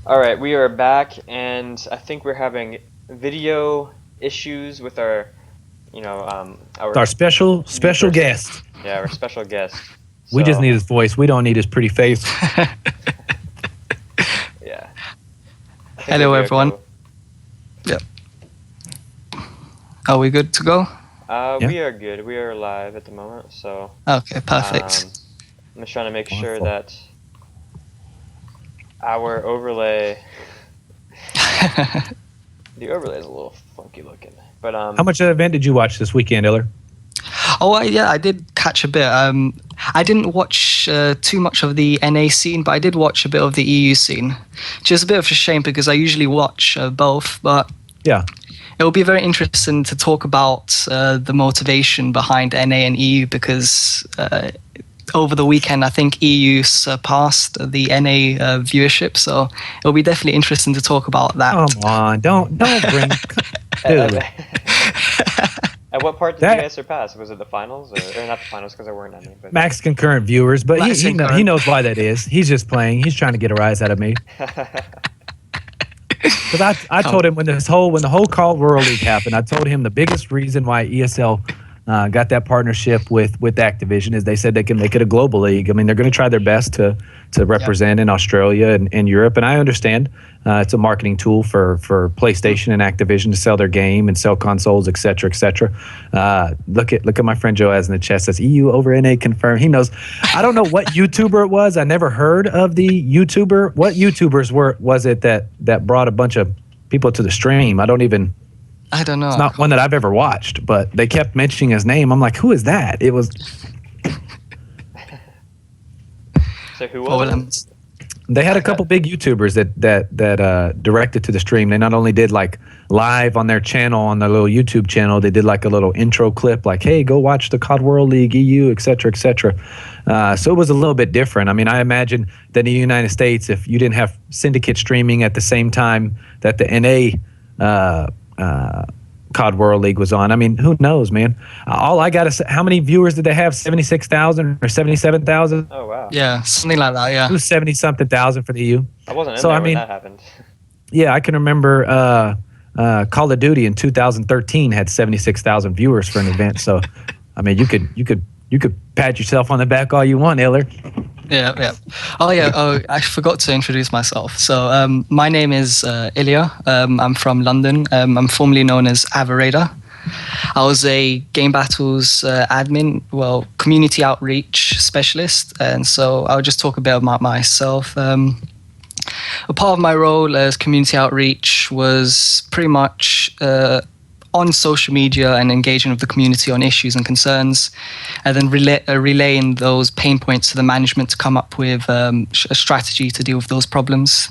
All right, we are back, and I think we're having video issues with our, our Our special person. guest. Yeah, our special guest. We just So, need his voice. We don't need his pretty face. yeah. I think Hello, we'll be everyone. okay. Yep. Are we good to go? Yeah. We are good. We are live at the moment, so. Okay, perfect. I'm just trying to make sure Wonderful. that our overlay. The overlay is a little funky looking, but How much of the event did you watch this weekend, Iller? Yeah, I did catch a bit. I didn't watch too much of the NA scene, but I did watch a bit of the EU scene. Just a bit of a shame because I usually watch both, but Yeah. it will be very interesting to talk about the motivation behind NA and EU because over the weekend, I think EU surpassed the NA viewership, so it'll be definitely interesting to talk about that. Come on, don't bring. Dude, At what part did That- you guys surpass? Was it the finals, or not the finals because there weren't any? But max concurrent viewers, but Max he concurrent. knows why that is. He's just playing. He's trying to get a rise out of me. Because I told him when the whole Call World League happened, I told him the biggest reason why ESL got that partnership with Activision is they said they can make it a global league. I mean, they're going to try their best to represent in Australia and Europe, and I understand it's a marketing tool for PlayStation and Activision to sell their game and sell consoles, et cetera, et cetera. Look at my friend Joaz in the chat says EU over NA confirmed. He knows. I don't know what YouTuber it was. I never heard of the YouTuber. What YouTubers was it that brought a bunch of people to the stream? I don't know. It's not one that I've ever watched, but they kept mentioning his name. I'm like, who is that? It was. So who was? They had a couple big YouTubers that directed to the stream. They not only did like live on their channel, on their little YouTube channel, they did like a little intro clip, like, "Hey, go watch the COD World League EU, etc., etc." So it was a little bit different. I mean, I imagine that in the United States, if you didn't have syndicate streaming at the same time that the NA COD World League was on. I mean, who knows, man? All I gotta say, how many viewers did they have? 76,000 or 77,000? Oh wow. Yeah, something like that. Yeah. It was 70-something thousand for the EU. I wasn't in So, there I when mean- that happened. Yeah, I can remember Call of Duty in 2013 had 76,000 viewers for an event. So, I mean, you could pat yourself on the back all you want, Iller. Yeah. Oh, yeah. Oh, I forgot to introduce myself. So, my name is Ilya. I'm from London. I'm formerly known as Avarada. I was a Game Battles admin, community outreach specialist. And so I'll just talk a bit about myself. A part of my role as community outreach was pretty much on social media and engaging with the community on issues and concerns, and then relaying those pain points to the management to come up with a strategy to deal with those problems.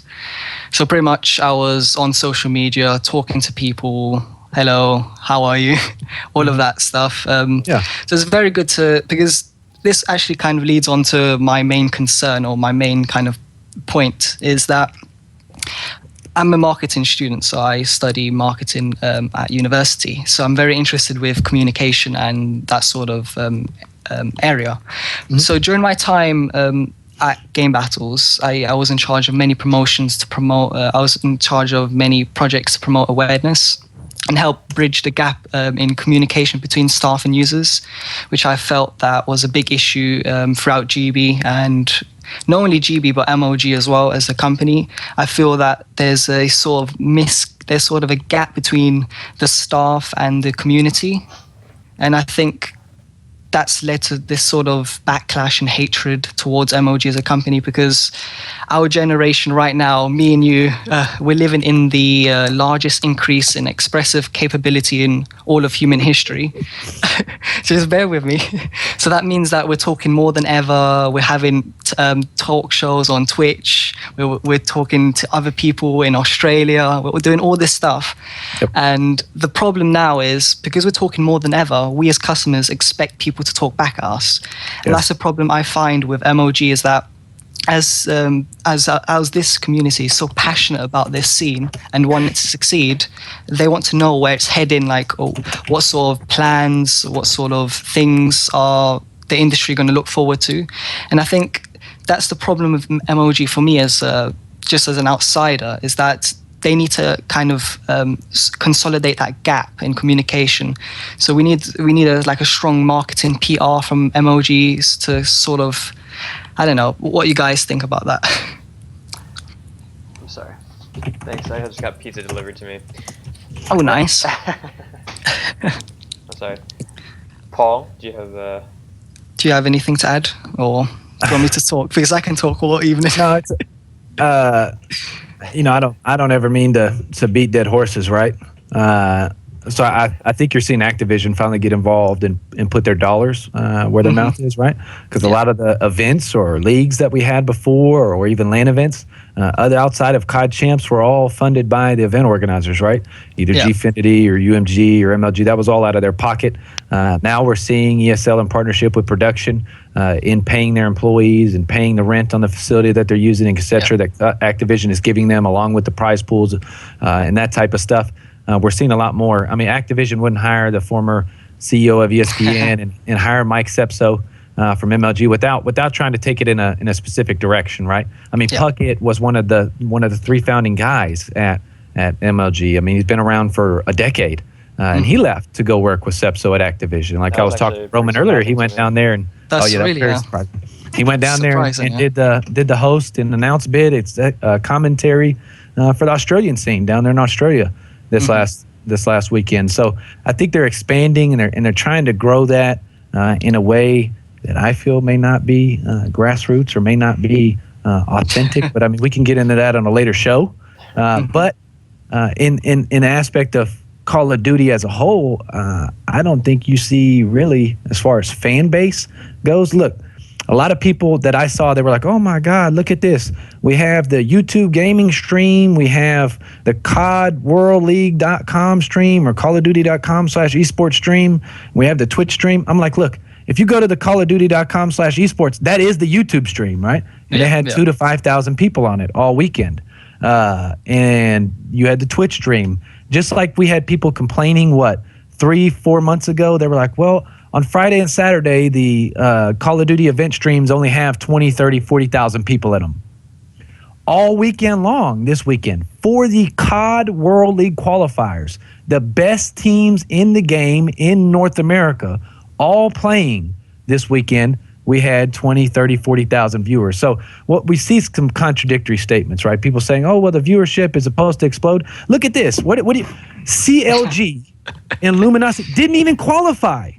So pretty much I was on social media talking to people, hello, how are you? All of that stuff. Yeah. So it's very good because this actually kind of leads on to my main concern, or my main kind of point, is that I'm a marketing student, so I study marketing at university. So I'm very interested with communication and that sort of area. Mm-hmm. So during my time at Game Battles, I was in charge of many promotions to promote. I was in charge of many projects to promote awareness and help bridge the gap in communication between staff and users, which I felt that was a big issue throughout GB, and not only GB but MOG as well as a company. I feel that there's a sort of a gap between the staff and the community, and I think that's led to this sort of backlash and hatred towards MOG as a company, because our generation right now, me and you, we're living in the largest increase in expressive capability in all of human history. Just bear with me. So that means that we're talking more than ever. We're having talk shows on Twitch. We're talking to other people in Australia. We're doing all this stuff. Yep. And the problem now is, because we're talking more than ever, we as customers expect people to talk back at us. And that's a problem I find with MOG, is that as this community is so passionate about this scene and want it to succeed, they want to know where it's heading, like what sort of plans, what sort of things are the industry going to look forward to. And I think that's the problem with MOG for me as just as an outsider, is that they need to kind of consolidate that gap in communication. So we need a strong marketing PR from MLGs to sort of, I don't know, what you guys think about that. I'm sorry. Thanks. I just got pizza delivered to me. Oh, nice. I'm sorry. Paul, do you have? Do you have anything to add, or do you want me to talk? Because I can talk all evening. No, it's I don't ever mean to beat dead horses, right? So I think you're seeing Activision finally get involved and put their dollars where their mouth is, right? Because a lot of the events or leagues that we had before, or even LAN events, other outside of COD Champs, were all funded by the event organizers, right? Either Gfinity or UMG or MLG. That was all out of their pocket. Now we're seeing ESL in partnership with production in paying their employees and paying the rent on the facility that they're using, et cetera, that Activision is giving them, along with the prize pools and that type of stuff. We're seeing a lot more. I mean, Activision wouldn't hire the former CEO of ESPN and hire Mike Sepso from MLG without trying to take it in a specific direction, right? I mean, Puckett was one of the 3 founding guys at MLG. I mean, he's been around for a decade, and he left to go work with Sepso at Activision. Like I was talking to Roman earlier, he went down there and that's very surprising. He went down there and yeah. did the host and announce bid. It's commentary for the Australian scene down there in Australia this last weekend. So I think they're expanding and they're trying to grow that in a way that I feel may not be grassroots or may not be authentic. But I mean, we can get into that on a later show. But in aspect of Call of Duty as a whole, I don't think you see really, as far as fan base goes. Look, a lot of people that I saw, they were like, oh my God, look at this. We have the YouTube gaming stream. We have the CODWorldLeague.com stream or CallOfDuty.com/esports stream. We have the Twitch stream. I'm like, look, if you go to the CallOfDuty.com/esports, that is the YouTube stream, right? And they had 2,000 to 5,000 people on it all weekend. And you had the Twitch stream. Just like we had people complaining, 3-4 months ago, they were like, well, on Friday and Saturday, the Call of Duty event streams only have 20, 30, 40,000 people in them. All weekend long this weekend for the COD World League qualifiers, the best teams in the game in North America, all playing this weekend, we had 20, 30, 40,000 viewers. So what we see is some contradictory statements, right? People saying, oh, well, the viewership is supposed to explode. Look at this. What do you, CLG and Luminosity didn't even qualify.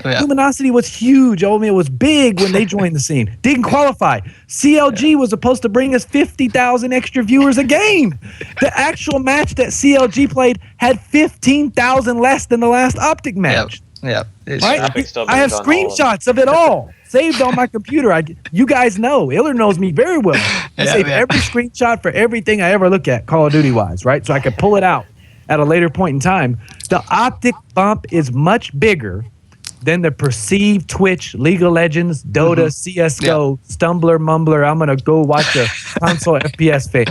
Luminosity was huge. I mean, it was big when they joined the scene. Didn't qualify. CLG was supposed to bring us 50,000 extra viewers a game. The actual match that CLG played had 15,000 less than the last Optic match. Right? I have screenshots of it all saved on my computer. You guys know. Iller knows me very well. I save every screenshot for everything I ever look at, Call of Duty wise, right? So I could pull it out at a later point in time. The Optic bump is much bigger than the perceived Twitch, League of Legends, Dota, CSGO, Stumbler, Mumbler. I'm going to go watch a console FPS fan.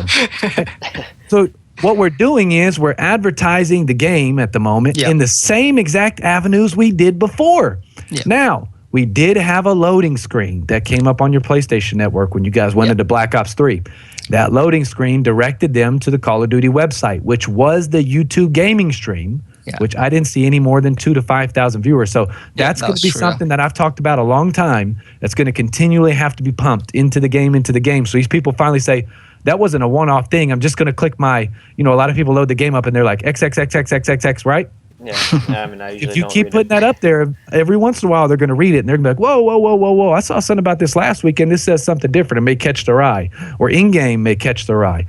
So what we're doing is we're advertising the game at the moment in the same exact avenues we did before. Now, we did have a loading screen that came up on your PlayStation Network when you guys went into Black Ops 3. That loading screen directed them to the Call of Duty website, which was the YouTube gaming stream, which I didn't see any more than 2,000 to 5,000 viewers. So that's going to be something that I've talked about a long time that's going to continually have to be pumped into the game. So these people finally say, that wasn't a one-off thing. I'm just going to click my, a lot of people load the game up and they're like, XXXXXXX, right? Yeah, I mean, I usually if you keep putting that up there, every once in a while they're going to read it and they're going to be like, whoa. I saw something about this last week and this says something different. It may catch their eye, or in-game may catch their eye.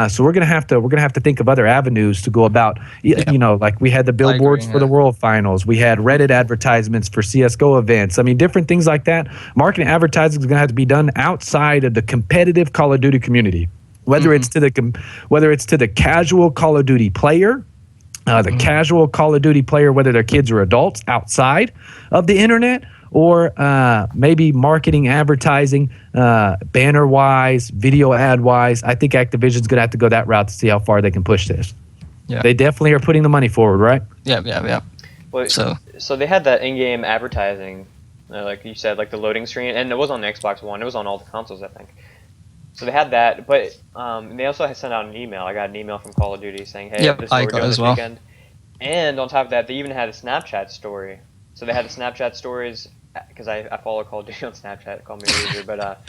So we're going to have to think of other avenues to go about. Like we had the billboards for the World Finals. We had Reddit advertisements for CS:GO events. I mean, different things like that. Marketing advertising is going to have to be done outside of the competitive Call of Duty community, whether it's to the casual Call of Duty player. The casual Call of Duty player, whether they're kids or adults, outside of the internet, or maybe marketing, advertising, banner-wise, video ad-wise. I think Activision's going to have to go that route to see how far they can push this. Yeah. They definitely are putting the money forward, right? Yeah. Well, so they had that in-game advertising, like you said, like the loading screen, and it was on the Xbox One. It was on all the consoles, I think. So they had that, but they also had sent out an email. I got an email from Call of Duty saying, "Hey, Yep, this is I what we're got doing as this well. weekend." And on top of that, they even had a Snapchat story. So they had the Snapchat stories because I follow Call of Duty on Snapchat. Call me a loser, but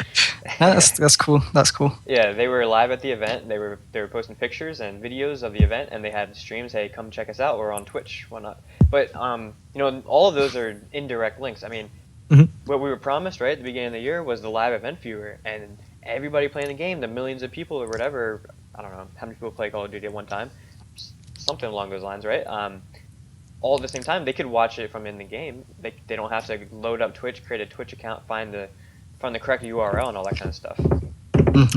That's cool. That's cool. yeah, they were live at the event. They were posting pictures and videos of the event, and they had streams. Hey, come check us out. We're on Twitch, whatnot. But all of those are indirect links. I mean, what we were promised right at the beginning of the year was the live event viewer, and everybody playing the game, the millions of people or whatever. I don't know how many people play Call of Duty at one time, something along those lines, right? All at the same time, they could watch it from in the game. They don't have to load up Twitch, create a Twitch account, find the correct URL and all that kind of stuff.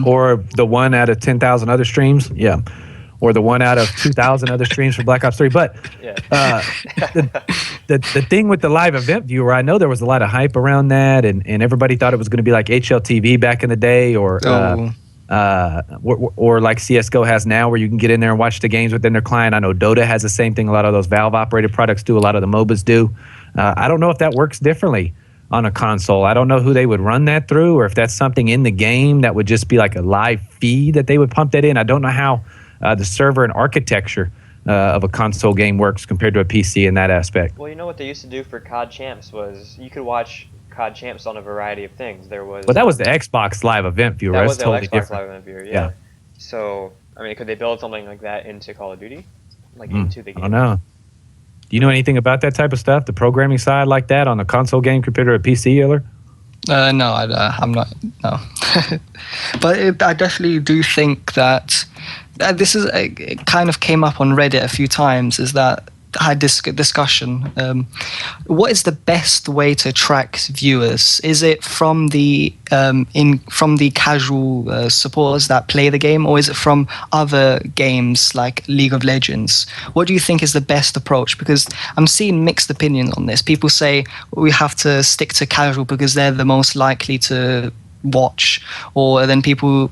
Or the one out of 10,000 other streams, yeah. Or the one out of 2,000 other streams for Black Ops 3. But Yeah. the thing with the live event viewer, I know there was a lot of hype around that, and everybody thought it was going to be like HLTV back in the day, or like CSGO has now, where you can get in there and watch the games within their client. I know Dota has the same thing. A lot of those Valve-operated products do. A lot of the MOBAs do. I don't know if that works differently on a console. I don't know who they would run that through, or if that's something in the game that would just be like a live feed that they would pump that in. I don't know how the server and architecture of a console game works compared to a PC in that aspect. Well, you know what they used to do for COD Champs was you could watch COD Champs on a variety of things. There was. But that was the Xbox live event viewer. That That's was the totally Xbox different. Live event viewer. Yeah. So I mean, could they build something like that into Call of Duty, like into the game? I don't know. Do you know anything about that type of stuff, the programming side like that on a console game compared to a PC, Eller? No, I'm not. No, but I definitely do think that this is it kind of came up on Reddit a few times. Is that I had this discussion. What is the best way to attract viewers? Is it from the from the casual supporters that play the game, or is it from other games like League of Legends? What do you think is the best approach? Because I'm seeing mixed opinions on this. People say we have to stick to casual because they're the most likely to watch, or then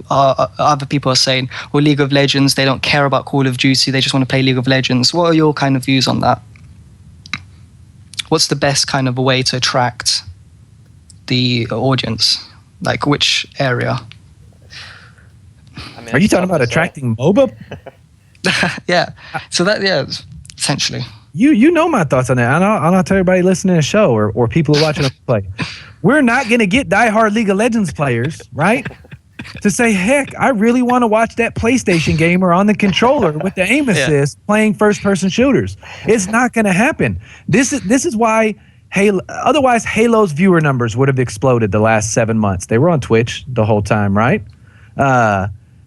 other people are saying, well, League of Legends, they don't care about Call of Duty, they just want to play League of Legends. What are your kind of views on that? What's the best kind of way to attract the audience? Like which area? I mean, Are you talking about attracting MOBA? Yeah. So essentially. You know my thoughts on that. I'll tell everybody listening to the show or people who are watching us play. We're not going to get diehard League of Legends players, right? To say, heck, I really want to watch that PlayStation gamer on the controller with the aim assist playing first-person shooters. It's not going to happen. This is why Halo. Otherwise, Halo's viewer numbers would have exploded the last 7 months. They were on Twitch the whole time, right?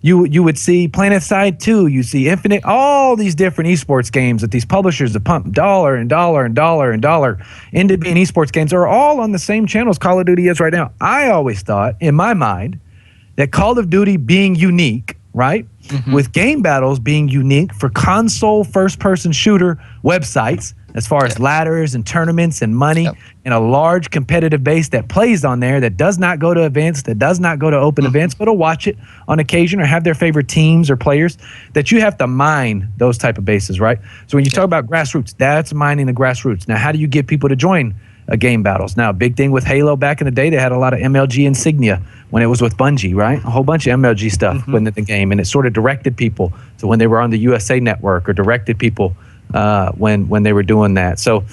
You would see PlanetSide 2, you see Infinite, all these different esports games that these publishers have pumped dollar and dollar and dollar and dollar into being esports games are all on the same channels Call of Duty is right now. I always thought, in my mind, that Call of Duty being unique, right, with game battles being unique for console first-person shooter websites, as far as ladders and tournaments and money and a large competitive base that plays on there, that does not go to events, that does not go to open events, but will watch it on occasion or have their favorite teams or players, that you have to mine those type of bases, right? So when you talk about grassroots, that's mining the grassroots. Now, how do you get people to join game battles? Now, a big thing with Halo back in the day, they had a lot of MLG insignia when it was with Bungie, right? A whole bunch of MLG stuff went into the game, and it sort of directed people to when they were on the USA Network, or directed people when they were doing that. So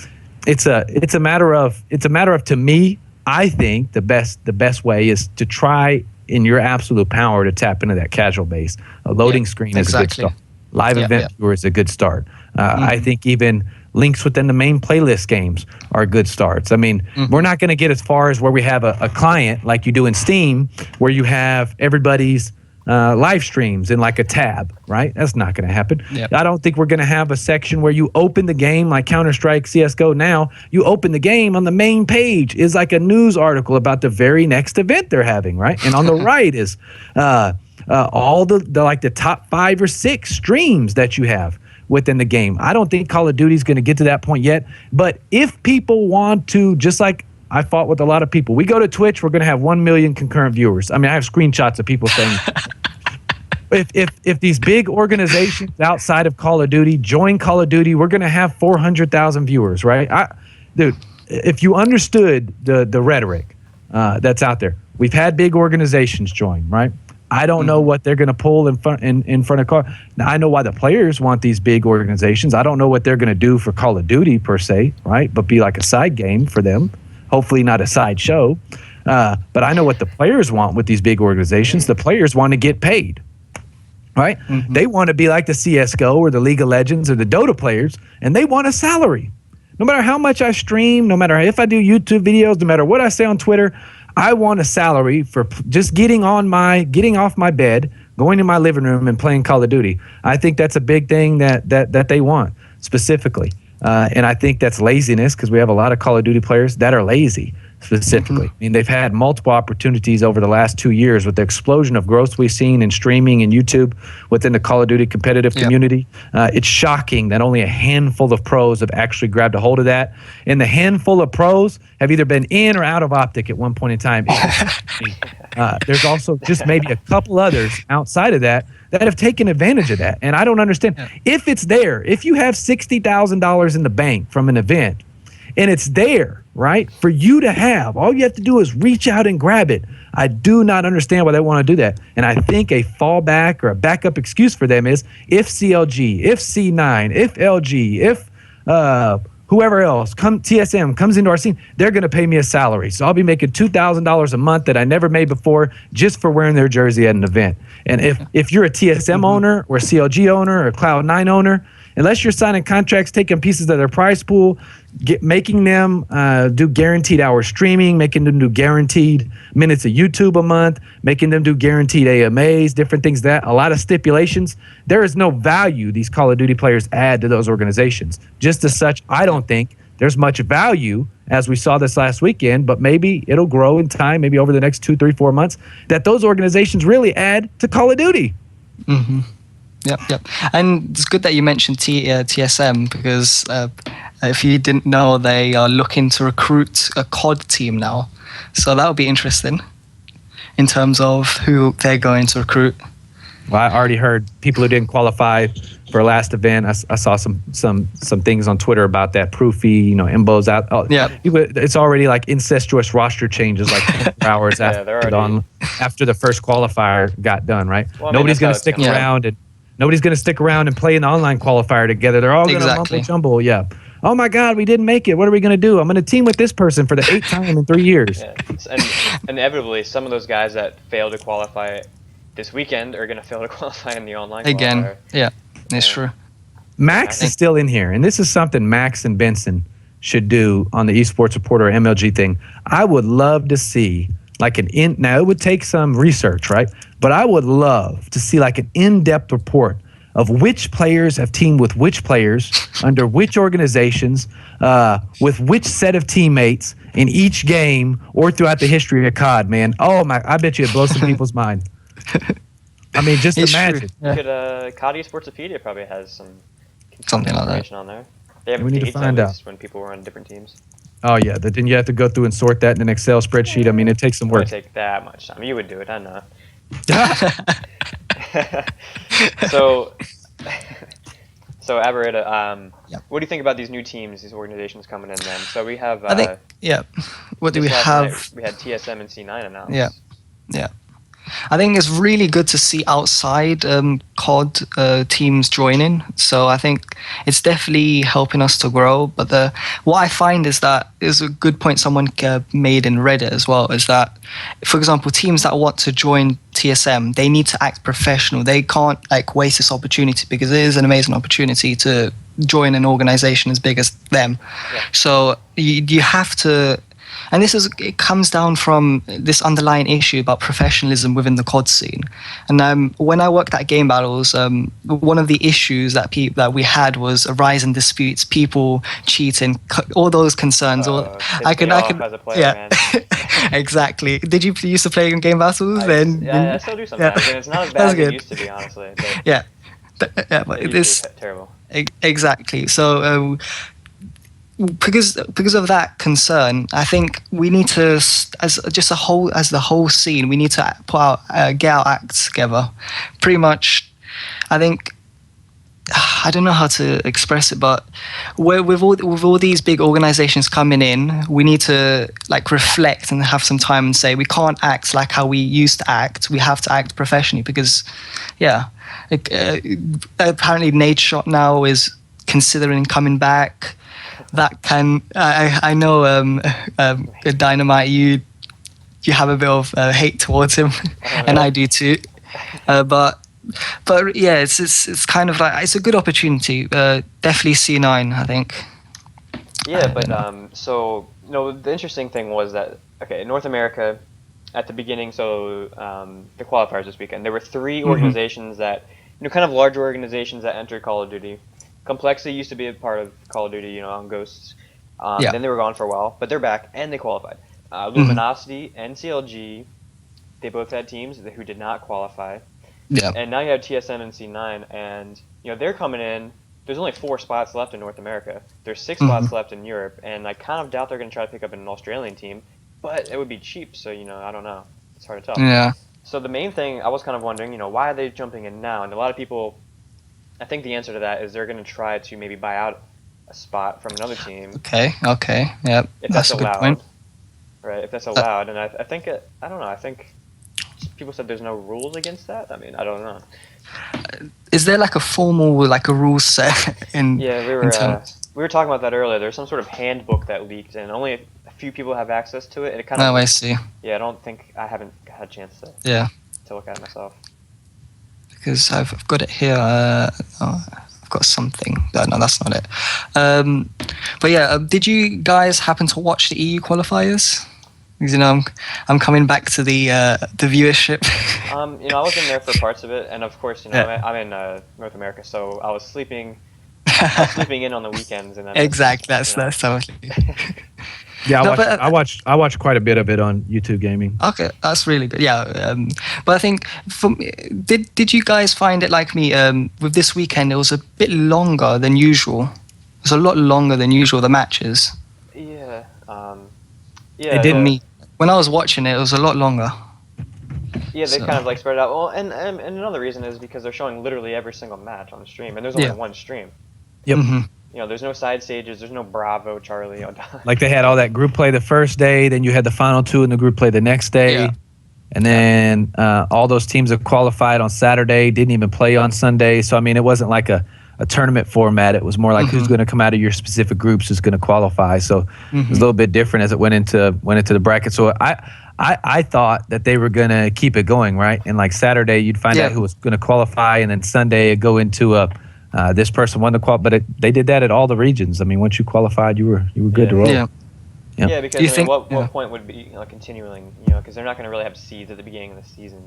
it's a matter of to me, I think the best way is to try in your absolute power to tap into that casual base. A loading screen is a good start. Live event viewer is a good start. I think even links within the main playlist games are good starts. I mean, we're not going to get as far as where we have a client like you do in Steam, where you have everybody's live streams in like a tab, right? That's not going to happen. I don't think we're going to have a section where you open the game like Counter-Strike, CSGO now. You open the game, on the main page is like a news article about the very next event they're having, right? And on the right is all the top 5 or 6 streams that you have within the game. I don't think Call of Duty is going to get to that point yet. But if people want to, just like I fought with a lot of people, we go to Twitch, we're going to have 1 million concurrent viewers. I mean, I have screenshots of people saying, if these big organizations outside of Call of Duty join Call of Duty, we're going to have 400,000 viewers, right? Dude, if you understood the rhetoric that's out there, we've had big organizations join, right? I don't know what they're going to pull in front of Call. Now I know why the players want these big organizations. I don't know what they're going to do for Call of Duty per se, right? But be like a side game for them. Hopefully not a side show. But I know what the players want with these big organizations. The players want to get paid, right? They want to be like the CS:GO or the League of Legends or the Dota players, and they want a salary. No matter how much I stream, no matter if I do YouTube videos, no matter what I say on Twitter, I want a salary for just getting off my bed, going to my living room and playing Call of Duty. I think that's a big thing that they want specifically. And I think that's laziness because we have a lot of Call of Duty players that are lazy specifically. I mean, they've had multiple opportunities over the last 2 years with the explosion of growth we've seen in streaming and YouTube within the Call of Duty competitive community. It's shocking that only a handful of pros have actually grabbed a hold of that. And the handful of pros have either been in or out of Optic at one point in time. There's also just maybe a couple others outside of that have taken advantage of that. And I don't understand. If it's there, if you have $60,000 in the bank from an event, and it's there, right, for you to have. All you have to do is reach out and grab it. I do not understand why they want to do that. And I think a fallback or a backup excuse for them is if CLG, if C9, if LG, if whoever else, TSM comes into our scene, they're going to pay me a salary. So I'll be making $2,000 a month that I never made before just for wearing their jersey at an event. And if you're a TSM owner or a CLG owner or a Cloud9 owner, unless you're signing contracts, taking pieces of their prize pool, making them do guaranteed hour streaming, making them do guaranteed minutes of YouTube a month, making them do guaranteed AMAs, different things a lot of stipulations. There is no value these Call of Duty players add to those organizations. Just as such, I don't think there's much value, as we saw this last weekend, but maybe it'll grow in time, maybe over the next 2, 3, 4 months, that those organizations really add to Call of Duty. Mm-hmm. Yep. And it's good that you mentioned TSM because if you didn't know, they are looking to recruit a COD team now. So that would be interesting in terms of who they're going to recruit. Well, I already heard people who didn't qualify for last event. I saw some things on Twitter about that. Proofy, Imbo's out. It's already like incestuous roster changes like 24 hours after the first qualifier got done, right? Well, nobody's going to stick around and nobody's going to stick around and play in the online qualifier together. They're all going to mumble jumble. Yeah. Oh my God, we didn't make it. What are we going to do? I'm going to team with this person for the 8th time in 3 years. Yeah. And inevitably, some of those guys that fail to qualify this weekend are going to fail to qualify in the online again. Qualifier. Yeah, that's true. Max is still in here, and this is something Max and Benson should do on the eSports Reporter MLG thing. I would love to see now it would take some research, right? But I would love to see like an in-depth report of which players have teamed with which players, under which organizations, with which set of teammates in each game or throughout the history of COD, man. Oh my, I bet you it blows some people's mind. I mean, just imagine. COD Esportsopedia probably has something like that on there. They have we need to find out when people were on different teams. Oh yeah, then you have to go through and sort that in an Excel spreadsheet. I mean, it takes some work. It wouldn't take that much time. You would do it, I know. So Aberrata, what do you think about these new teams, these organizations coming in then? So we have I think what do we have? Night, we had TSM and C9 announced. Yeah. I think it's really good to see outside COD teams joining. So I think it's definitely helping us to grow. But what I find is that is a good point someone made in Reddit as well, is that, for example, teams that want to join TSM, they need to act professional. They can't waste this opportunity because it is an amazing opportunity to join an organization as big as them. Yeah. So you have to. And it comes down from this underlying issue about professionalism within the COD scene. And when I worked at Game Battles, one of the issues that we had was a rise in disputes, people cheating, all those concerns. I could, as a player, man. Exactly. Did you used to play in Game Battles? I still do sometimes. Yeah. And it's not as bad as it used to be, honestly. But but it's terrible. Exactly. So. Because of that concern, I think we need to, as the whole scene, we need to get our acts together. Pretty much, I think I don't know how to express it, but with all these big organizations coming in, we need to like reflect and have some time and say we can't act like how we used to act. We have to act professionally because, yeah, like, apparently Nate Shot now is considering coming back. That can I know Dynamite, you have a bit of hate towards him, and I do too, but. But yeah, it's kind of like it's a good opportunity. Definitely C9, I think. Yeah, but so the interesting thing was that North America at the beginning, so the qualifiers this weekend, there were 3 organizations that kind of large organizations that entered Call of Duty. Complexity used to be a part of Call of Duty, on Ghosts. Then they were gone for a while, but they're back and they qualified. Luminosity and CLG, they both had teams who did not qualify. Yeah. And now you have TSM and C9, and they're coming in. There's only 4 spots left in North America. There's 6 spots left in Europe, and I kind of doubt they're going to try to pick up an Australian team, but it would be cheap. So I don't know. It's hard to tell. Yeah. So the main thing I was kind of wondering, why are they jumping in now? And a lot of people, I think the answer to that is they're going to try to maybe buy out a spot from another team. Okay. Yeah. If that's a allowed, good point. right? If that's allowed, and I think I don't know. I think people said there's no rules against that. I mean, I don't know. Is there like a formal like a rule set in? Yeah, we were talking about that earlier. There's some sort of handbook that leaked, and only a few people have access to it. And it kind of. Oh, I see. Yeah, I haven't had a chance to. Yeah. To look at it myself. Because I've got it here. I've got something. No, that's not it. But yeah, did you guys happen to watch the EU qualifiers? Because I'm coming back to the viewership. I wasn't there for parts of it, and of course, I'm in North America, so I was sleeping in on the weekends, and then exactly. That's totally. Yeah, I watched quite a bit of it on YouTube Gaming. Okay, that's really good. Yeah, but I think did you guys find it like me? With this weekend, it was a bit longer than usual. It was a lot longer than usual, the matches. Yeah. It didn't. When I was watching it, it was a lot longer. Yeah, they kind of like spread it out. Well, and another reason is because they're showing literally every single match on the stream, and there's only one stream. Yep. There's no side stages. There's no Bravo, Charlie. Like they had all that group play the first day, then you had the final 2 in the group play the next day, and then all those teams that qualified on Saturday didn't even play on Sunday. So I mean, it wasn't like a tournament format. It was more like who's going to come out of your specific groups is going to qualify. So it was a little bit different as it went into the bracket. So I thought that they were going to keep it going, right? And like Saturday, you'd find out who was going to qualify, and then Sunday it'd go into this person won the qual. But they did that at all the regions. I mean, once you qualified, you were good to roll. Yeah. Yeah, because what point would be continuing? Because they're not going to really have seeds at the beginning of the season.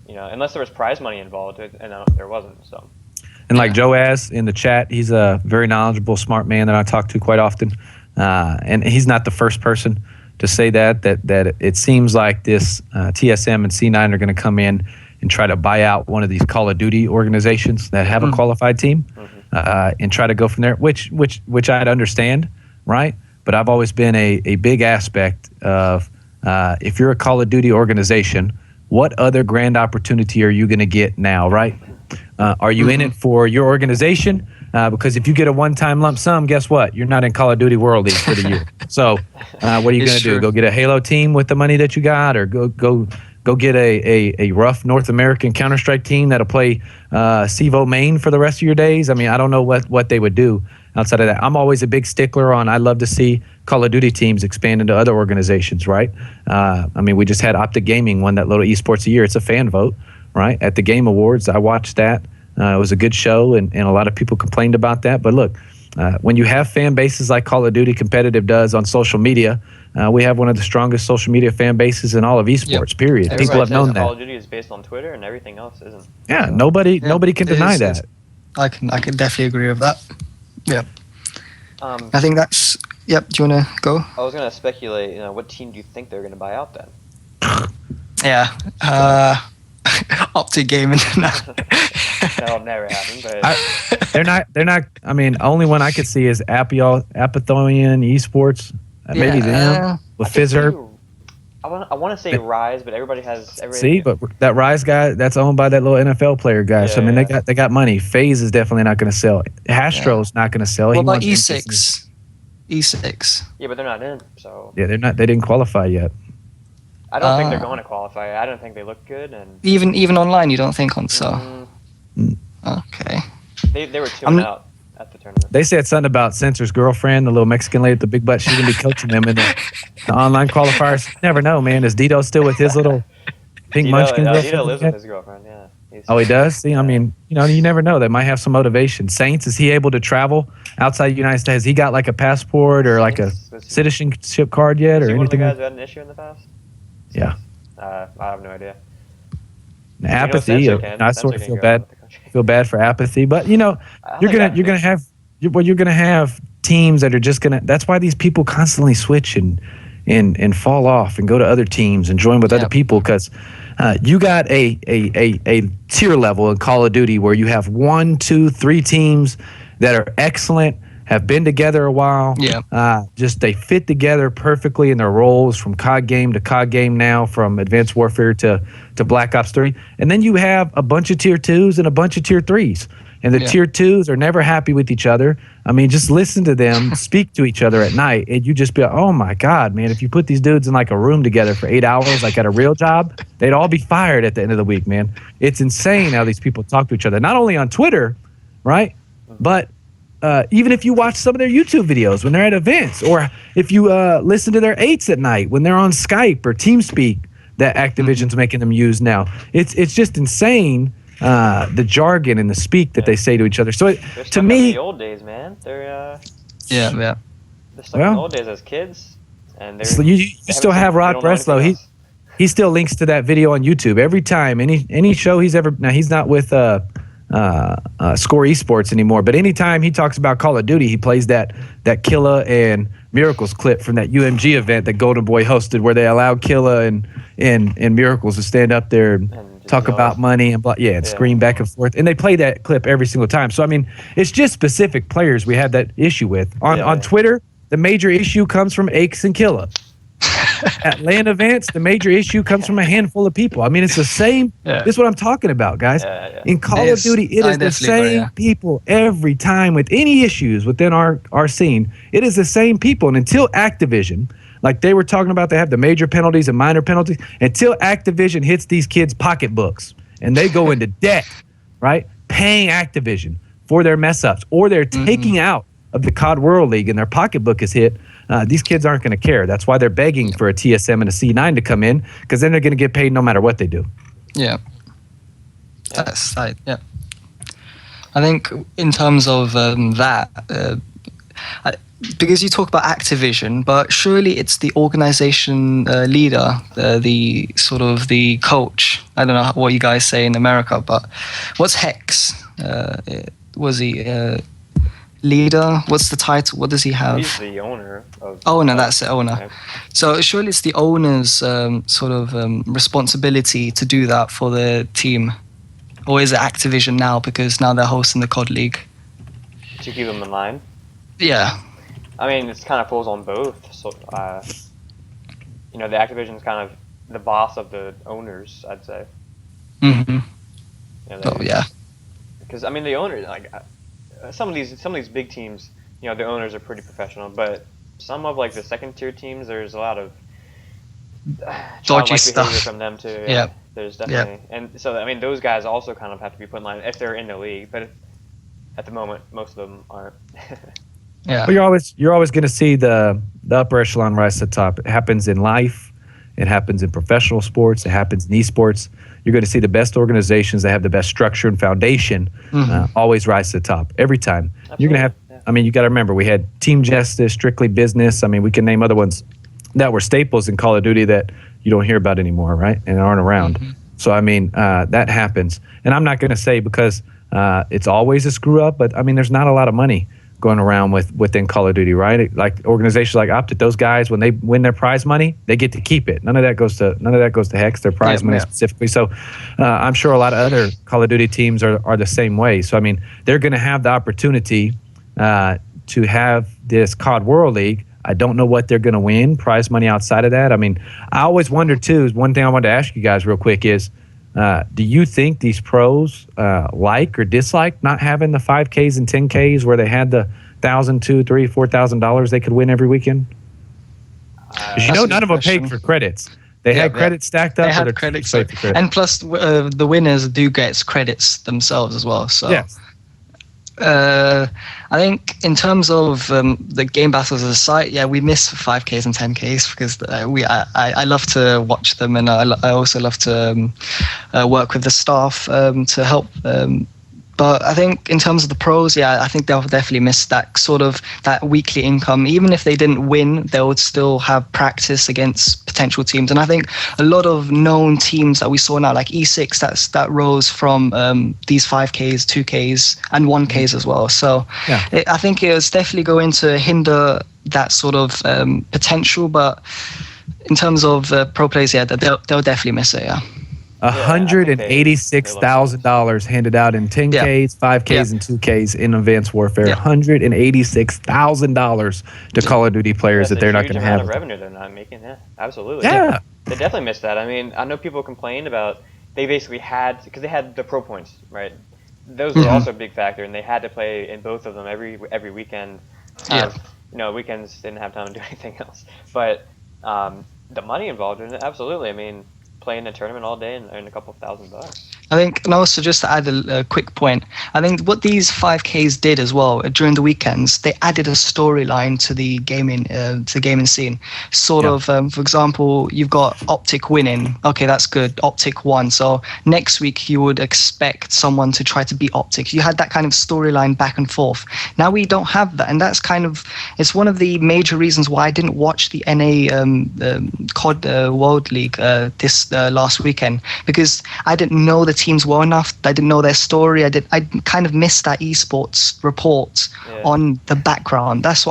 Unless there was prize money involved, and there wasn't. So. And like Joaz in the chat, he's a very knowledgeable, smart man that I talk to quite often. And he's not the first person to say that it seems like this TSM and C9 are going to come in and try to buy out one of these Call of Duty organizations that have a qualified team and try to go from there, which I'd understand, right? But I've always been a big aspect of if you're a Call of Duty organization, what other grand opportunity are you going to get now, right? Are you in it for your organization? Because if you get a one-time lump sum, guess what? You're not in Call of Duty World League for the year. So what are you going to do? Go get a Halo team with the money that you got, or go get a rough North American Counter-Strike team that'll play CEVO main for the rest of your days? I mean, I don't know what they would do outside of that. I'm always a big stickler on, I love to see Call of Duty teams expand into other organizations, right? I mean, we just had Optic Gaming won that little eSports a year. It's a fan vote, right? At the Game Awards, I watched that. It was a good show, and a lot of people complained about that. But look, when you have fan bases like Call of Duty Competitive does on social media, we have one of the strongest social media fan bases in all of esports, period. People have known that. Call of Duty is based on Twitter, and everything else isn't. Yeah, nobody can deny that. I can definitely agree with that. Yeah. I think that's... Yep, do you want to go? I was going to speculate, what team do you think they're going to buy out then? Yeah. Optic Gaming. That'll never happen, but... They're not, I mean, only one I could see is Apathian eSports. Maybe them with Fizzer. I want to say Rise, but everybody has See, but that Rise guy, that's owned by that little NFL player guy. So I mean, they got money. FaZe is definitely not going to sell. Hastro's not going to sell. What about E6? E6. Yeah, but they're not in. So yeah, they're not. They didn't qualify yet. I don't think they're going to qualify. I don't think they look good. And even online, you don't think on so. Okay. They were 2-0 out at the tournament. They said something about Censor's girlfriend, the little Mexican lady with the big butt. She's gonna be coaching them in the online qualifiers. You never know, man. Is Dito still with his little pink munchkin girlfriend? Dito lives with his girlfriend. Yeah. Oh, he does. See, I mean, you never know. They might have some motivation. Saints, is he able to travel outside the United States? Has he got like a passport or like a citizenship card yet, or anything? One of the guys who had an issue in the past? Yeah. I have no idea. Apathy. I sort of feel bad. Feel bad for apathy, but you're gonna have teams that are just gonna. That's why these people constantly switch and fall off and go to other teams and join with other people, because you got a tier level in Call of Duty where you have 1, 2, 3 teams that are excellent, have been together a while. Just they fit together perfectly in their roles, from COD game to COD game now, from Advanced Warfare to Black Ops 3. And then you have a bunch of tier 2s and a bunch of tier 3s. And the tier 2s are never happy with each other. I mean, just listen to them speak to each other at night, and you just be like, oh my God, man, if you put these dudes in like a room together for 8 hours, like at a real job, they'd all be fired at the end of the week, man. It's insane how these people talk to each other, not only on Twitter, right? But even if you watch some of their YouTube videos when they're at events, or if you listen to their 8s at night when they're on Skype or TeamSpeak that Activision's making them use now. It's just insane, the jargon and the speak that they say to each other. So to me, in the old days, man, they're they're stuck in the old days as kids, and they're so you still have Rod Breslow. He still links to that video on YouTube every time. Any show he's ever, now he's not with Score eSports anymore, but anytime he talks about Call of Duty, he plays that Killa and Miracles clip from that UMG event that Golden Boy hosted, where they allowed Killa and Miracles to stand up there and talk about money and and scream back and forth. And they play that clip every single time. So I mean, it's just specific players we have that issue with. On Twitter, the major issue comes from Aches and Killa. At LAN events, the major issue comes from a handful of people. I mean, it's the same. This is what I'm talking about, guys. In Call of Duty, it is the same people every time with any issues within our scene. It is the same people. And until Activision, like they were talking about, they have the major penalties and minor penalties, until Activision hits these kids' pocketbooks and they go into debt, right? Paying Activision for their mess ups, or they're taking out of the COD World League and their pocketbook is hit. These kids aren't going to care. That's why they're begging for a TSM and a C9 to come in, because then they're going to get paid no matter what they do. That's right. I think in terms of because you talk about Activision, but surely it's the organization leader, the sort of the coach. I don't know what you guys say in America, but what's Hex? Was he leader? What's the title? What does he have? He's the owner of... Owner, that's it, owner. Yeah. So surely it's the owner's sort of responsibility to do that for the team. Or is it Activision now, because now they're hosting the COD League? To keep them in line? Yeah. I mean, it kind of falls on both. So, the Activision's kind of the boss of the owners, I'd say. Because, I mean, the owners, like... Some of these big teams, the owners are pretty professional, but some of like the second tier teams, there's a lot of dodgy stuff from them too. There's definitely, and so I mean those guys also kind of have to be put in line if they're in the league, but at the moment most of them aren't. But you're always going to see the upper echelon rise to the top. It happens in life, it happens in professional sports, it happens in esports. You're going to see the best organizations that have the best structure and foundation always rise to the top every time. Absolutely. You're going to have, I mean, you got to remember, we had Team Justice, Strictly Business. I mean, we can name other ones that were staples in Call of Duty that you don't hear about anymore, right? And aren't around. So, I mean, that happens. And I'm not going to say because it's always a screw up, but I mean, there's not a lot of money going around within Call of Duty, right? Like organizations like Optic, those guys, when they win their prize money, they get to keep it. None of that goes to Hex, their prize money specifically. So I'm sure a lot of other Call of Duty teams are the same way. So I mean, they're going to have the opportunity to have this COD World League. I don't know what they're going to win prize money outside of that. I mean, I always wonder too, is one thing I wanted to ask you guys real quick is, do you think these pros like or dislike not having the 5Ks and 10Ks where they had the $1,000, $2,000, $3,000, $4,000 they could win every weekend? Because you know none of them paid for credits. They had credits stacked up. They had credits, and plus the winners do get credits themselves as well. So yes. I think in terms of the game battles as a site, yeah, we miss 5Ks and 10Ks because I love to watch them, and I also love to work with the staff to help. But I think in terms of the pros, yeah, I think they'll definitely miss that sort of that weekly income. Even if they didn't win, they would still have practice against potential teams. And I think a lot of known teams that we saw now, like E6, that rose from these 5Ks, 2Ks, and 1Ks as well. So I think it's definitely going to hinder that sort of potential. But in terms of pro players, yeah, they'll definitely miss it, yeah. $186,000 handed out in 10Ks, 5Ks, and 2Ks in Advanced Warfare. $186,000 to Call of Duty players that they're not going to have. That's a huge amount of revenue they're not making. Yeah, absolutely. Yeah. They definitely missed that. I mean, I know people complained about they basically had, because they had the pro points, right? Those were also a big factor, and they had to play in both of them every weekend. Weekends didn't have time to do anything else. But the money involved in it, absolutely. I mean, playing a tournament all day and earn a couple $1,000. I think, and also just to add a quick point, I think what these 5Ks did as well during the weekends, they added a storyline to the gaming scene. For example, you've got Optic winning. Okay, that's good. Optic won. So next week you would expect someone to try to beat Optic. You had that kind of storyline back and forth. Now we don't have that, and that's it's one of the major reasons why I didn't watch the NA COD World League this last weekend, because I didn't know the teams well enough. I didn't know their story. I kind of missed that eSports report on the background. That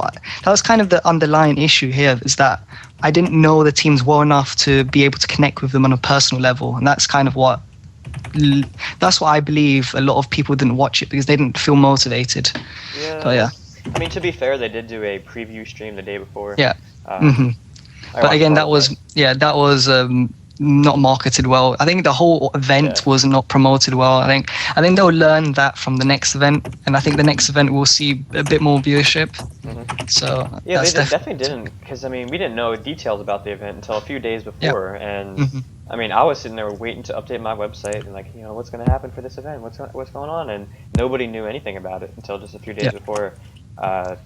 was kind of the underlying issue here, is that I didn't know the teams well enough to be able to connect with them on a personal level, and that's why I believe a lot of people didn't watch it, because they didn't feel motivated. I mean, to be fair, they did do a preview stream the day before. But again, that was not marketed well. I think the whole event was not promoted well. I think they'll learn that from the next event, and I think the next event we'll see a bit more viewership. So they definitely didn't, because I mean, we didn't know details about the event until a few days before, and I mean, I was sitting there waiting to update my website and what's going to happen for this event, what's going on, and nobody knew anything about it until just a few days before.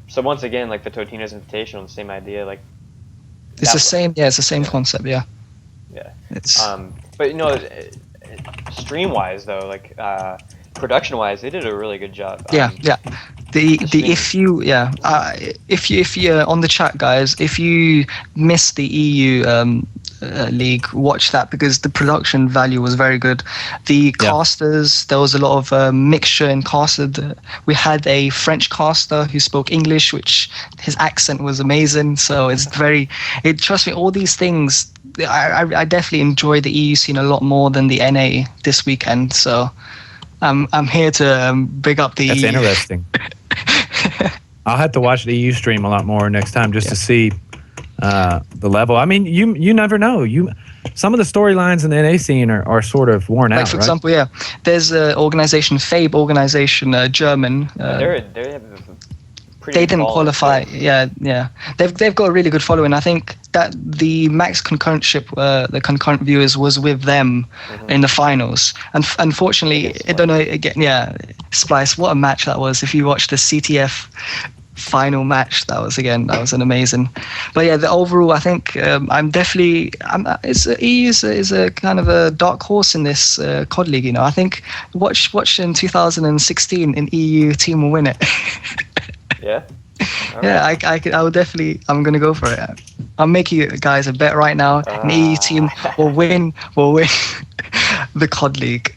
So once again, like the Totino's Invitational, the same idea, like it's the same. Yeah, it's the same concept. Yeah. Yeah. It's but stream wise though, like production wise, they did a really good job. If you on the chat, guys, if you missed the EU league, watch that, because the production value was very good. The casters, there was a lot of mixture in caster. We had a French caster who spoke English, which his accent was amazing. So trust me, all these things, I definitely enjoy the EU scene a lot more than the NA this weekend. So I'm here to big up the EU. That's interesting. I'll have to watch the EU stream a lot more next time just to see the level. I mean, you never know. Some of the storylines in the NA scene are sort of worn out. Like for example, there's an organization, FABE organization, German. They didn't qualify. They've got a really good following. I think that the max concurrentship, the concurrent viewers, was with them in the finals. And unfortunately, I don't know. Again, Splice, what a match that was! If you watched the CTF final match, that was an amazing. But the overall, I think EU is a kind of a dark horse in this COD league. I think watch in 2016, an EU team will win it. I will definitely. I'm gonna go for it. I'm making you guys a bet right now. An EU team will win the COD league.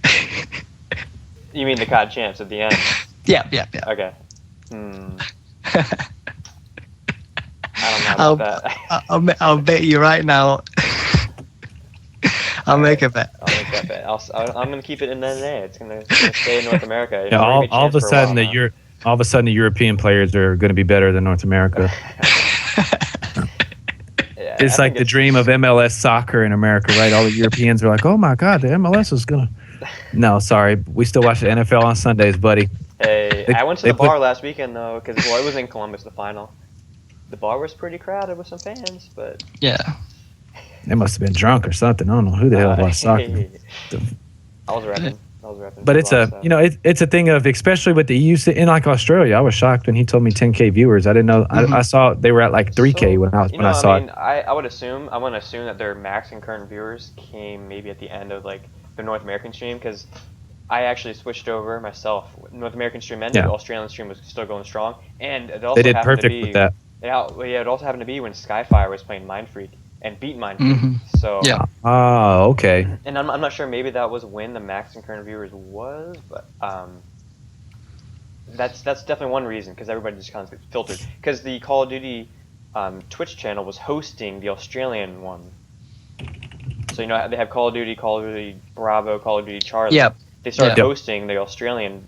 You mean the COD champs at the end? Yeah. Okay. I don't know about that. I'll bet you right now. I'll make a bet. I'll make that bet. I'm gonna keep it in NA. It's gonna stay in North America. All of a sudden the European players are going to be better than North America. It's like the dream of MLS soccer in America, right? All the Europeans are like, "Oh my God, the MLS is gonna." No, sorry, we still watch the NFL on Sundays, buddy. Hey, I went to the bar last weekend though, because it was in Columbus, the final. The bar was pretty crowded with some fans, but Yeah. They must have been drunk or something. I don't know who the hell watched soccer. I was repping. But it's it's a thing of, especially with the EU in like Australia. I was shocked when he told me 10K viewers. I didn't know. I saw they were at like 3K when I saw it. I want to assume that their max and current viewers came maybe at the end of like the North American stream, because I actually switched over myself. North American stream ended, the Australian stream was still going strong, and it also they did perfect with that. Yeah, it also happened to be when Skyfire was playing Mind Freak and beat Mind Freak. So yeah. Oh, okay. And I'm not sure. Maybe that was when the max and current viewers was, but that's definitely one reason, because everybody just kind of filtered. Because the Call of Duty Twitch channel was hosting the Australian one. So they have Call of Duty Bravo, Call of Duty Charlie. Yep. They started hosting the Australian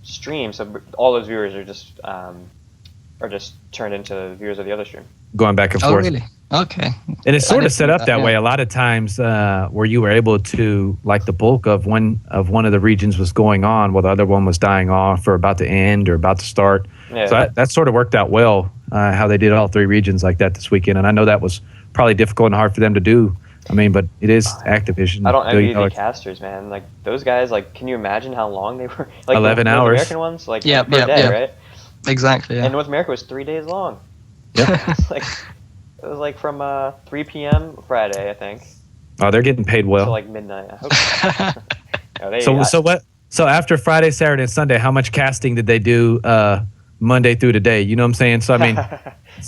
stream, so all those viewers are just turned into viewers of the other stream. Going back and forth. Oh, really? Okay. And it's sort of set up that way. A lot of times where you were able to, like the bulk of one of the regions was going on while the other one was dying off or about to end or about to start. Yeah. So that sort of worked out well, how they did all three regions like that this weekend. And I know that was probably difficult and hard for them to do. I mean, but it is Activision. I don't envy the casters, man. Like those guys, like, can you imagine how long they were? Like 11 the hours. North American ones, like per day, right? Exactly. Yeah. And North America was 3 days long. Yeah. It was like from 3 p.m. Friday, I think. Oh, they're getting paid well. So like midnight. I hope So after Friday, Saturday, and Sunday, how much casting did they do Monday through today? You know what I'm saying? So I mean,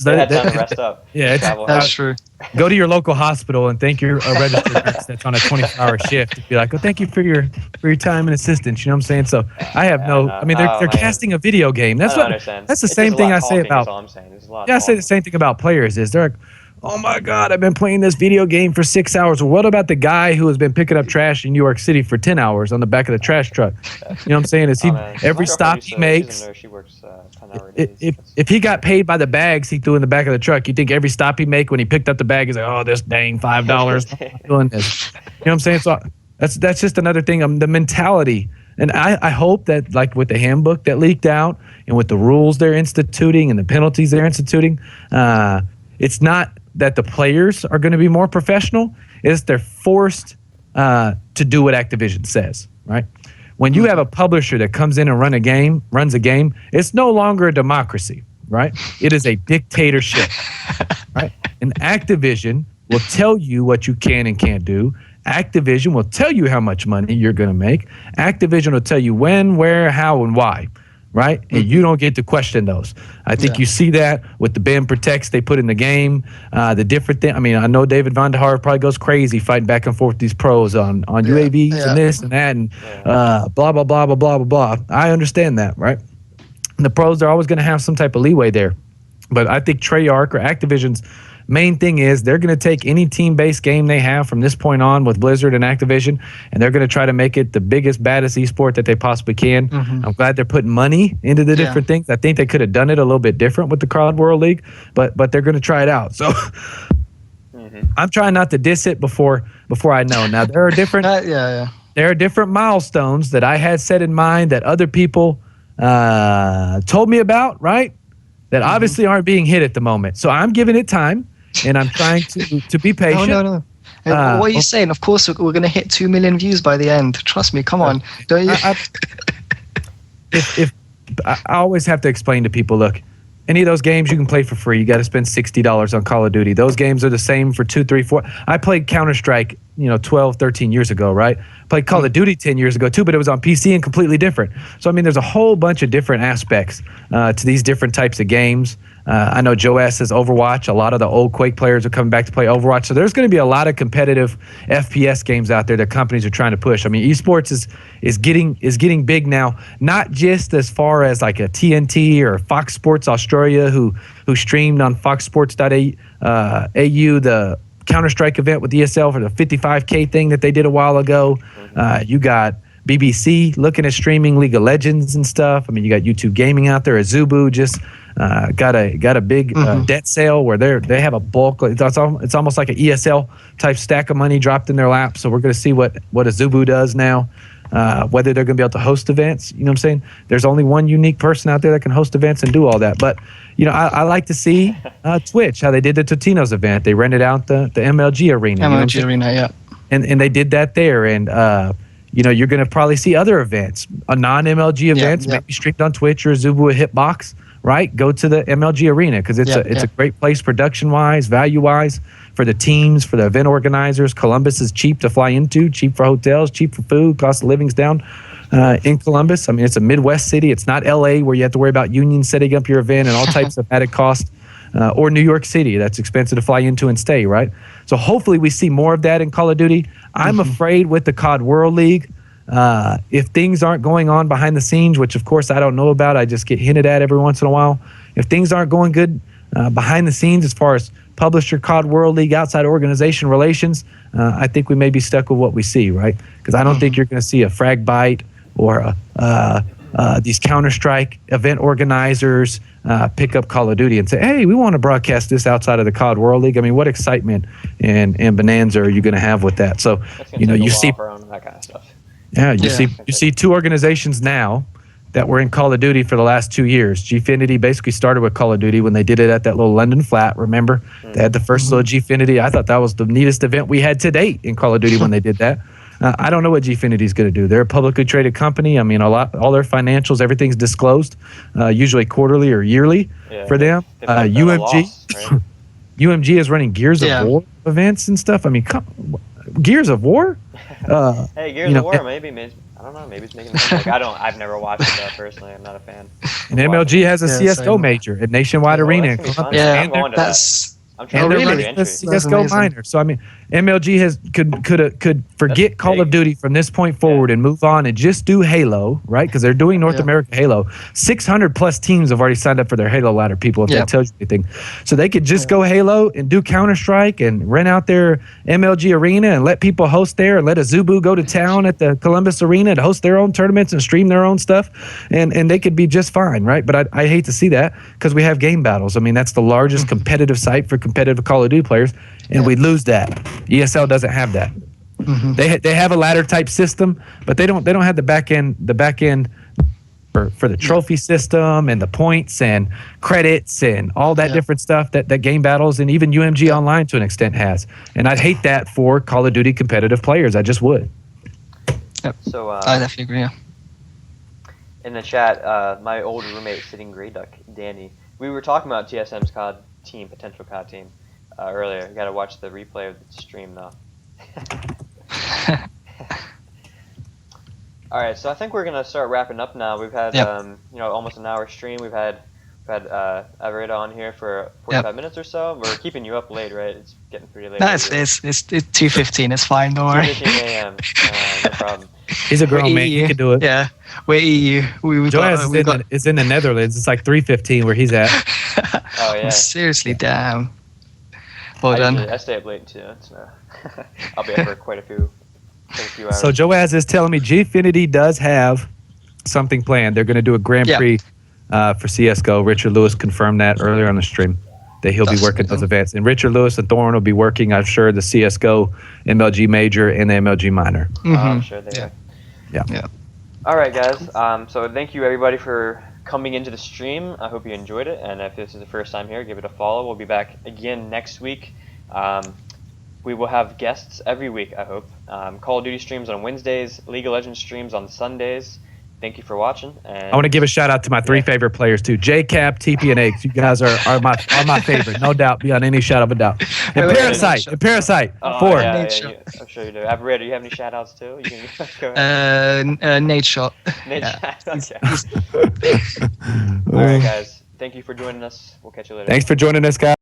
they had time to rest up. Yeah, that's true. Go to your local hospital and thank your registered nurse that's on a 24-hour shift. Be like, oh, thank you for your time and assistance. You know what I'm saying? So I have I mean, they're casting a video game. That's the same thing I say about. All I'm saying. There's a lot. Yeah, I say the same thing about players. They're like, oh my God, I've been playing this video game for 6 hours. Well, what about the guy who has been picking up trash in New York City for 10 hours on the back of the trash truck? You know what I'm saying? Is every stop he makes? She works 10-hour days. If he got paid by the bags he threw in the back of the truck, you think every stop he make when he picked up the bag, he's like, oh, this dang $5 I'm doing this. You know what I'm saying? So that's just another thing. The mentality. And I hope that, like with the handbook that leaked out and with the rules they're instituting and the penalties they're instituting, it's not that the players are going to be more professional. It's they're forced to do what Activision says, right? When you have a publisher that comes in and runs a game, it's no longer a democracy, right? It is a dictatorship, right? And Activision will tell you what you can and can't do. Activision will tell you how much money you're going to make. Activision will tell you when, where, how, and why, right? And you don't get to question those. I think you see that with the ban protects they put in the game, the different thing. I mean, I know David Von der Haar probably goes crazy fighting back and forth with these pros on UAVs and this and that and blah, blah, blah, blah, blah, blah, blah. I understand that, right? And the pros are always going to have some type of leeway there. But I think Treyarch or Activision's main thing is they're going to take any team-based game they have from this point on with Blizzard and Activision, and they're going to try to make it the biggest, baddest esport that they possibly can. I'm glad they're putting money into the different things. I think they could have done it a little bit different with the COD World League, but they're going to try it out. So I'm trying not to diss it before I know. Now there are different there are different milestones that I had set in mind that other people told me about, right? That obviously aren't being hit at the moment. So I'm giving it time. And I'm trying to be patient. No. What are you saying? Of course, we're going to hit 2 million views by the end. Trust me. Come on. Don't you? I always have to explain to people, look, any of those games you can play for free. You got to spend $60 on Call of Duty. Those games are the same for 2, 3, 4. I played Counter-Strike, 12, 13 years ago, right? Played Call of Duty 10 years ago too, but it was on PC and completely different. So, I mean, there's a whole bunch of different aspects to these different types of games. I know Joe S says Overwatch. A lot of the old Quake players are coming back to play Overwatch. So there's going to be a lot of competitive FPS games out there that companies are trying to push. I mean, esports is getting big now, not just as far as like a TNT or Fox Sports Australia who streamed on foxsports.au the Counter-Strike event with ESL for the 55K thing that they did a while ago. You got BBC looking at streaming League of Legends and stuff. I mean, you got YouTube Gaming out there. Azubu just got a big debt sale where they have a bulk. It's almost like an ESL type stack of money dropped in their lap. So we're going to see what Azubu does now. Whether they're going to be able to host events, you know what I'm saying? There's only one unique person out there that can host events and do all that. But, you know, I like to see Twitch, how they did the Totino's event. They rented out the MLG arena. MLG arena, yeah. And they did that there. And, you know, you're going to probably see other events, non-MLG events, maybe streamed on Twitch or Zubu or Hitbox, right? Go to the MLG arena because it's a great place production-wise, value-wise, for the teams, for the event organizers. Columbus is cheap to fly into, cheap for hotels, cheap for food, cost of living's down in Columbus. I mean, it's a Midwest city. It's not LA where you have to worry about unions setting up your event and all types of added cost, or New York City that's expensive to fly into and stay, right? So hopefully we see more of that in Call of Duty. I'm afraid with the COD World League, if things aren't going on behind the scenes, which of course I don't know about, I just get hinted at every once in a while. If things aren't going good behind the scenes as far as publisher COD World League outside organization relations, I think we may be stuck with what we see, right? Because I don't think you're going to see a Frag Bite or these Counter-Strike event organizers pick up Call of Duty and say, hey, we want to broadcast this outside of the COD World League. I mean, what excitement and bonanza are you going to have with that? So, you know, you see that kind of stuff. Yeah, you see two organizations now that were in Call of Duty for the last 2 years. Gfinity basically started with Call of Duty when they did it at that little London flat, remember? They had the first little Gfinity. I thought that was the neatest event we had to date in Call of Duty when they did that. I don't know what Gfinity is going to do. They're a publicly traded company. I mean, all their financials, everything's disclosed, usually quarterly or yearly for them. UMG, UMG is running Gears of War events and stuff. I mean, Gears of War? Hey, Gears of War, maybe I don't know. Maybe it's making sense. Like, I've never watched it personally. I'm not a fan. And MLG has a CS:GO major at Nationwide Arena. I'm trying to really? entry. CS:GO minor. So I mean, MLG could forget Call of Duty from this point forward and move on and just do Halo, right? Because they're doing North America Halo. 600 plus teams have already signed up for their Halo ladder. People, if that tells you anything, so they could just go Halo and do Counter-Strike and rent out their MLG arena and let people host there and let Azubu go to town at the Columbus Arena and host their own tournaments and stream their own stuff, and they could be just fine, right? But I hate to see that because we have Game Battles. I mean, that's the largest competitive site for competitive Call of Duty players, and we lose that. ESL doesn't have that. They have a ladder type system, but they don't have the back end for the trophy system and the points and credits and all that different stuff that Game Battles and even UMG Online to an extent has. And I'd hate that for Call of Duty competitive players. I just would. Yep. So I definitely agree. Yeah. In the chat, my old roommate sitting Grey Duck, Danny, we were talking about TSM's COD team, potential COD team, earlier. You got to watch the replay of the stream though. All right, so I think we're gonna start wrapping up now. We've had almost an hour stream. We've had Alvarado on here for 45 minutes or so. We're keeping you up late, right? It's getting pretty late. No, it's 2:15. It's fine. Don't worry. 2:15 a.m. No problem. He's a grown man. He can do it. Yeah, we're EU. Joaz is in the Netherlands. It's like 3:15 where he's at. Oh yeah. Seriously, damn. Well done. I stay up late too. So I'll be up for quite a few hours. So Joaz is telling me Gfinity does have something planned. They're going to do a Grand Prix for CS:GO. Richard Lewis confirmed that earlier on the stream. That he'll be working those events. And Richard Lewis and Thorne will be working, I'm sure, the CS:GO MLG Major and the MLG Minor. I'm sure they are. Yeah. All right, guys. So thank you, everybody, for coming into the stream. I hope you enjoyed it. And if this is the first time here, give it a follow. We'll be back again next week. We will have guests every week, I hope. Call of Duty streams on Wednesdays, League of Legends streams on Sundays. Thank you for watching. And I want to give a shout out to my three favorite players too: JCap, TP, and Aches. You guys are my favorite, no doubt, beyond any shadow of a doubt. And Parasite, four. I'm sure you do. Alvarado, do you have any shout outs too? You can go ahead. Nate Shot. Nate Shot. Okay. All right, guys. Thank you for joining us. We'll catch you later. Thanks for joining us, guys.